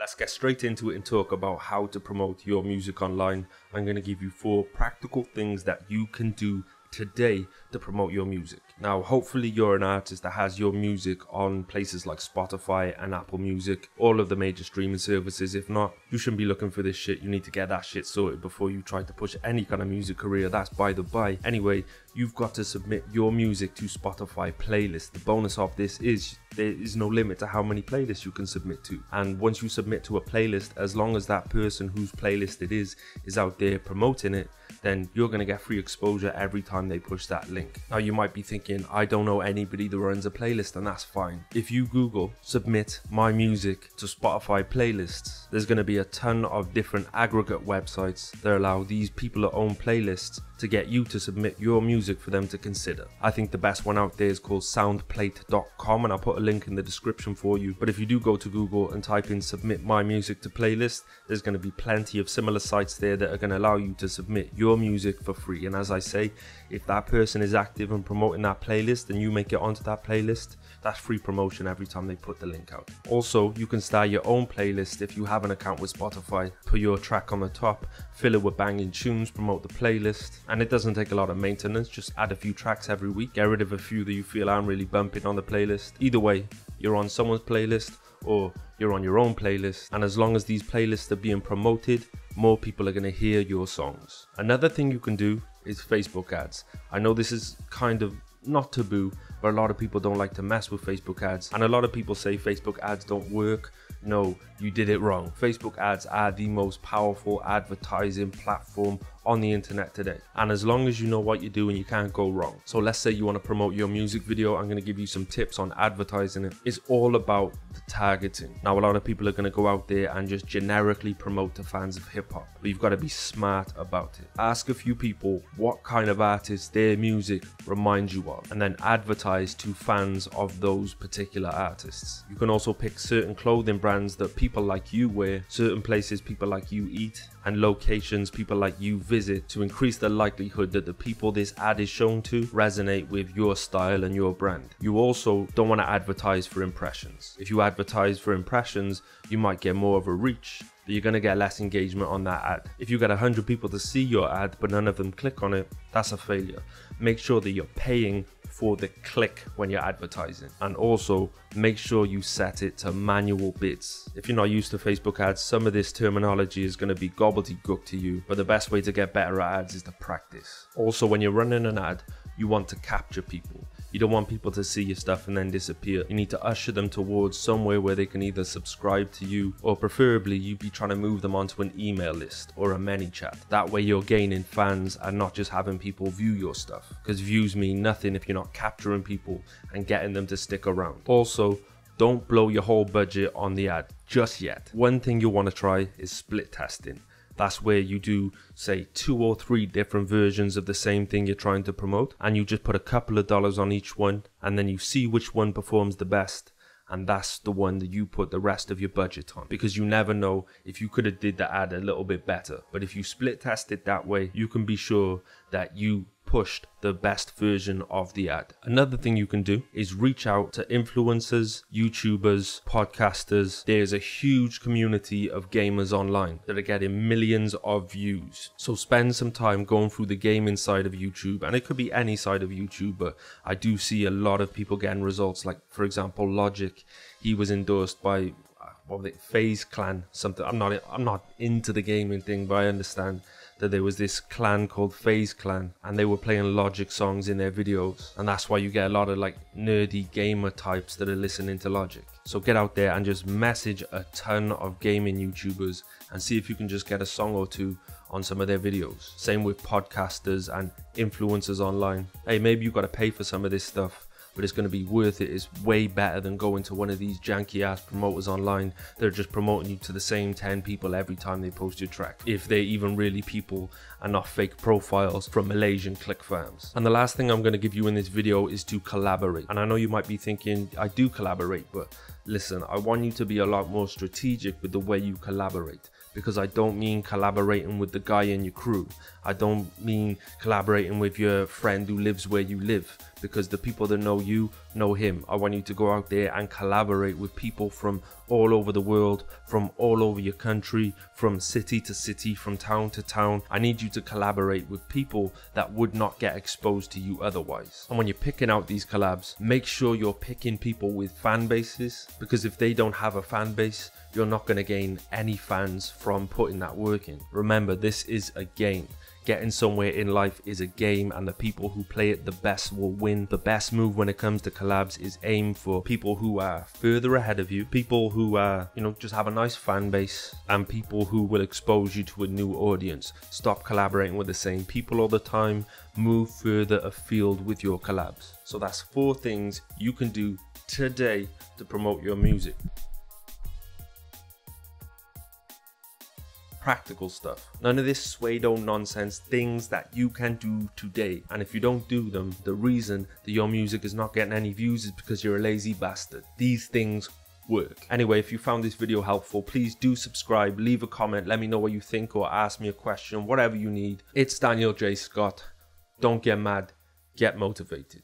Let's get straight into it and talk about how to promote your music online. I'm going to give you 4 practical things that you can do today to promote your music. Now, hopefully you're an artist that has your music on places like Spotify and Apple Music, all of the major streaming services. If not, you shouldn't be looking for this shit. You need to get that shit sorted before you try to push any kind of music career. That's by the by. Anyway, you've got to submit your music to Spotify playlists. The bonus of this is there is no limit to how many playlists you can submit to. And once you submit to a playlist, as long as that person whose playlist it is out there promoting it, then you're going to get free exposure every time they push that link. Now, you might be thinking, I don't know anybody that runs a playlist, and that's fine. If you Google submit my music to Spotify playlists, there's going to be a ton of different aggregate websites that allow these people that own playlists to get you to submit your music for them to consider. I think the best one out there is called soundplate.com, and I'll put a link in the description for you. But if you do go to Google and type in submit my music to playlist, there's going to be plenty of similar sites there that are going to allow you to submit your music for free. And as I say, if that person is active and promoting that playlist and you make it onto that playlist, that's free promotion every time they put the link out. Also, you can start your own playlist if you have an account with Spotify. Put your track on the top, fill it with banging tunes, promote the playlist, and it doesn't take a lot of maintenance. Just add a few tracks every week, get rid of a few that you feel aren't really bumping on the playlist. Either way, you're on someone's playlist or you're on your own playlist, and as long as these playlists are being promoted, more people are going to hear your songs. Another thing you can do is Facebook ads. I know this is kind of not taboo, but a lot of people don't like to mess with Facebook ads, and a lot of people say Facebook ads don't work. No, you did it wrong. Facebook ads are the most powerful advertising platform on the internet today, and as long as you know what you're doing, you can't go wrong. So let's say you want to promote your music video. I'm going to give you some tips on advertising it. It's all about the targeting. Now, a lot of people are going to go out there and just generically promote to fans of hip-hop, but you've got to be smart about it. Ask a few people what kind of artists their music reminds you of, and then advertise to fans of those particular artists. You can also pick certain clothing brands that people like you wear, certain places people like you eat, and locations people like you visit to increase the likelihood that the people this ad is shown to resonate with your style and your brand. You also don't want to advertise for impressions. If you advertise for impressions, you might get more of a reach, but you're going to get less engagement on that ad. If you get 100 people to see your ad but none of them click on it, that's a failure. Make sure that you're paying for the click when you're advertising, and also make sure you set it to manual bids. If you're not used to Facebook ads, some of this terminology is going to be gobbledygook to you, but the best way to get better at ads is to practice. Also, when you're running an ad, you want to capture people. You don't want people to see your stuff and then disappear. You need to usher them towards somewhere where they can either subscribe to you, or preferably you'd be trying to move them onto an email list or a ManyChat. That way you're gaining fans and not just having people view your stuff, because views mean nothing if you're not capturing people and getting them to stick around. Also, don't blow your whole budget on the ad just yet. One thing you want to try is split testing. That's where you do, say, 2 or 3 different versions of the same thing you're trying to promote, and you just put a couple of dollars on each one, and then you see which one performs the best, and that's the one that you put the rest of your budget on, because you never know if you could have did the ad a little bit better. But if you split test it that way, you can be sure that you pushed the best version of the ad. Another thing you can do is reach out to influencers, YouTubers, podcasters. There's a huge community of gamers online that are getting millions of views. So spend some time going through the gaming side of YouTube, and it could be any side of YouTube, but I do see a lot of people getting results. Like, for example, Logic, he was endorsed by what was it, FaZe Clan, something. I'm not into the gaming thing, but I understand that there was this clan called FaZe Clan, and they were playing Logic songs in their videos, and that's why you get a lot of like nerdy gamer types that are listening to Logic. So get out there and just message a ton of gaming YouTubers and see if you can just get a song or 2 on some of their videos. Same with podcasters and influencers online. Hey, maybe you've got to pay for some of this stuff, but it's going to be worth it. It's way better than going to one of these janky ass promoters online. They're just promoting you to the same 10 people every time they post your track, if they're even really people and not fake profiles from Malaysian click farms. And the last thing I'm going to give you in this video is to collaborate. And I know you might be thinking, I do collaborate, but listen, I want you to be a lot more strategic with the way you collaborate. Because I don't mean collaborating with the guy in your crew. I don't mean collaborating with your friend who lives where you live, because the people that know you know him. I want you to go out there and collaborate with people from all over the world, from all over your country, from city to city, from town to town. I need you to collaborate with people that would not get exposed to you otherwise. And when you're picking out these collabs, make sure you're picking people with fan bases, because if they don't have a fan base, you're not going to gain any fans from putting that work in. Remember, this is a game. Getting somewhere in life is a game, and the people who play it the best will win. The best move when it comes to collabs is aim for people who are further ahead of you, people who are, just have a nice fan base, and people who will expose you to a new audience. Stop collaborating with the same people all the time. Move further afield with your collabs. So that's 4 things you can do today to promote your music. Practical stuff. None of this pseudo nonsense, things that you can do today. And if you don't do them, the reason that your music is not getting any views is because you're a lazy bastard. These things work. Anyway, if you found this video helpful, please do subscribe, leave a comment, let me know what you think, or ask me a question, whatever you need. It's Daniel J. Scott. Don't get mad, get motivated.